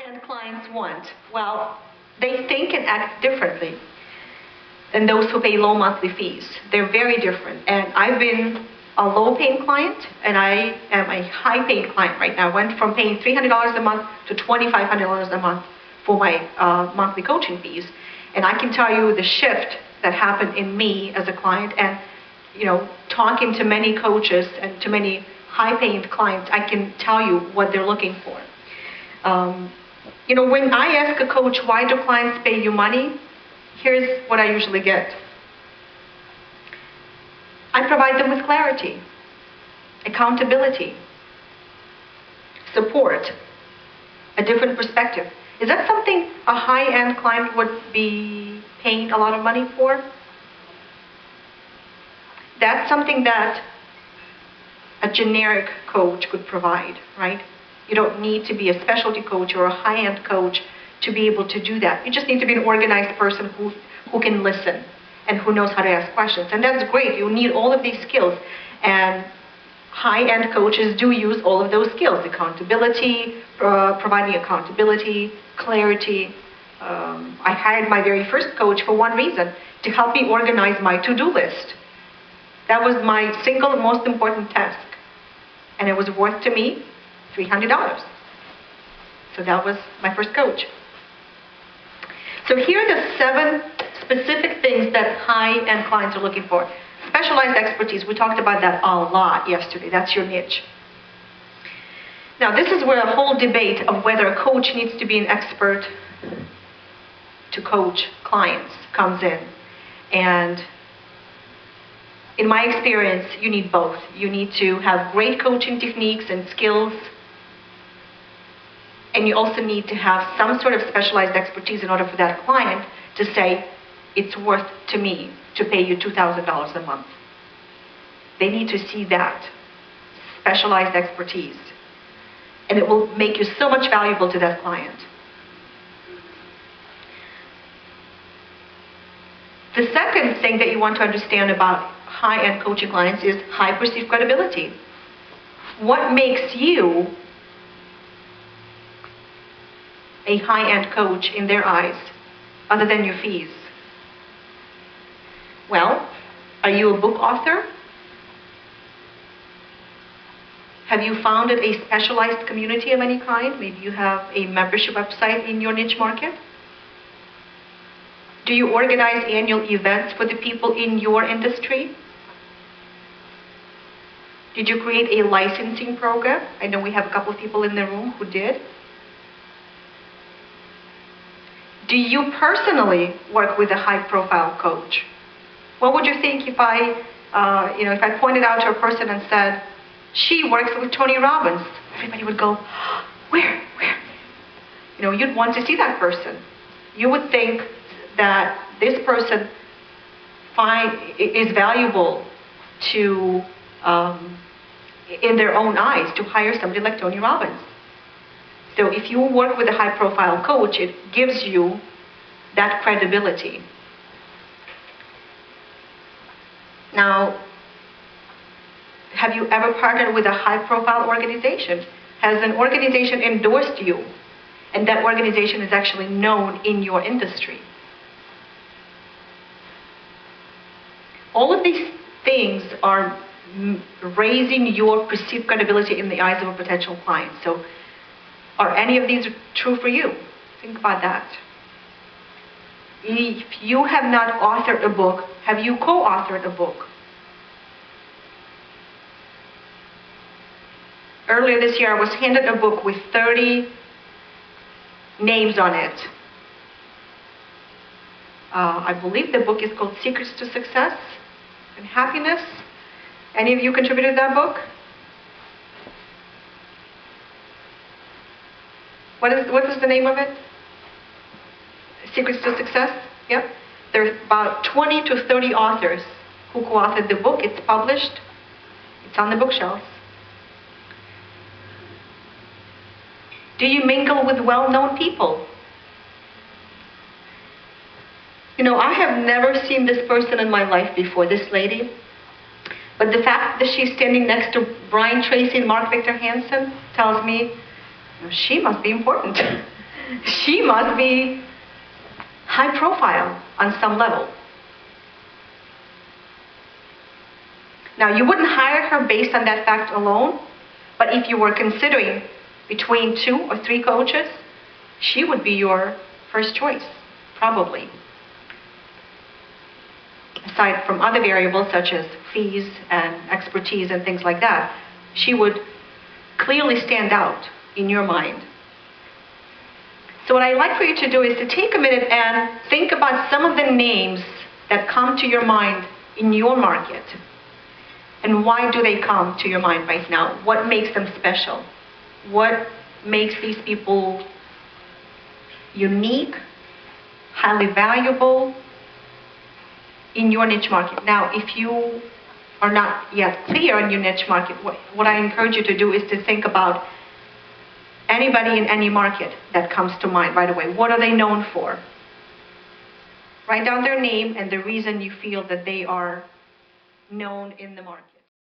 high-end clients want? Well, they think and act differently than those who pay low monthly fees. They're very different. And I've been a low-paying client, and I am a high-paying client right now. I went from paying $300 a month to $2,500 a month for my monthly coaching fees. And I can tell you the shift that happened in me as a client, and talking to many coaches and to many high-paying clients, I can tell you what they're looking for. When I ask a coach, why do clients pay you money? Here's what I usually get. I provide them with clarity, accountability, support, a different perspective. Is that something a high-end client would be paying a lot of money for? That's something that a generic coach could provide, right? You don't need to be a specialty coach or a high-end coach to be able to do that. You just need to be an organized person who can listen and who knows how to ask questions. And that's great. You need all of these skills. And high-end coaches do use all of those skills: accountability, providing accountability, clarity. I hired my very first coach for one reason: to help me organize my to-do list. That was my single most important task. And it was worth to me $300. So that was my first coach. So here are the 7 specific things that high-end clients are looking for. Specialized expertise, we talked about that a lot yesterday. That's your niche. Now this is where a whole debate of whether a coach needs to be an expert to coach clients comes in. And in my experience, you need both. You need to have great coaching techniques and skills, and you also need to have some sort of specialized expertise in order for that client to say, it's worth to me to pay you $2,000 a month. They need to see that specialized expertise, and it will make you so much valuable to that client. The second thing that you want to understand about high-end coaching clients is high perceived credibility. What makes you a high-end coach in their eyes, other than your fees? Well, are you a book author? Have you founded a specialized community of any kind? Maybe you have a membership website in your niche market. Do you organize annual events for the people in your industry? Did you create a licensing program? I know we have a couple of people in the room who did. Do you personally work with a high-profile coach? What would you think if I pointed out to a person and said, she works with Tony Robbins? Everybody would go, where? You'd want to see that person. You would think that this person is valuable to, in their own eyes, to hire somebody like Tony Robbins. So if you work with a high-profile coach, it gives you that credibility. Now, have you ever partnered with a high-profile organization? Has an organization endorsed you, and that organization is actually known in your industry? All of these things are raising your perceived credibility in the eyes of a potential client. So, are any of these true for you? Think about that. If you have not authored a book, have you co-authored a book? Earlier this year, I was handed a book with 30 names on it. I believe the book is called Secrets to Success and Happiness. Any of you contributed to that book? What is the name of it? Secrets to Success? Yep. There are about 20 to 30 authors who co-authored the book. It's published. It's on the bookshelves. Do you mingle with well-known people? I have never seen this person in my life before, this lady. But the fact that she's standing next to Brian Tracy and Mark Victor Hansen tells me she must be important. she must be high profile on some level. Now, you wouldn't hire her based on that fact alone, but if you were considering between 2 or 3 coaches, she would be your first choice, probably. Aside from other variables such as fees and expertise and things like that, she would clearly stand out in your mind. So what I'd like for you to do is to take a minute and think about some of the names that come to your mind in your market. And why do they come to your mind right now? What makes them special? What makes these people unique, highly valuable in your niche market? Now, if you are not yet clear on your niche market, what I encourage you to do is to think about anybody in any market that comes to mind right away. What are they known for? Write down their name and the reason you feel that they are known in the market.